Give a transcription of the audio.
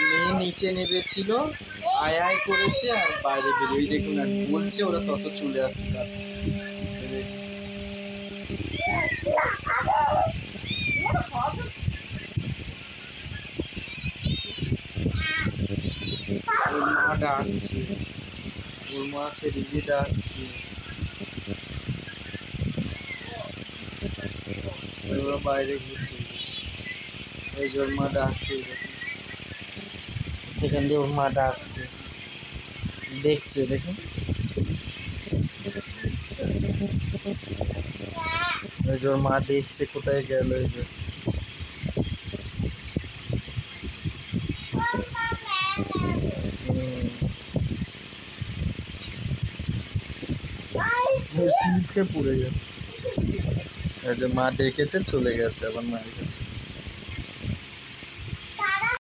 মেয়ে নিচে নেমেছিল, আয় আয় করেছে আর বাইরে বেরিয়ে দেখুন আর বলছে, ওরা তত চলে আসছে কাছে। ওর মা ডাকছে, ওর মা সেদিকে ডাকছে, ওরা বাইরে ঘুরছে। এই যে ওর মা ডাকছে, সেখান দিয়ে ওর মা ডাকছে, দেখছে দেখুন। ওই যে ওর মা দেখছে কোথায় গেল। এই যে সিটকে পড়ে গেল। মা ডেকেছে, চলে গেছে আবার মায়ের কাছে।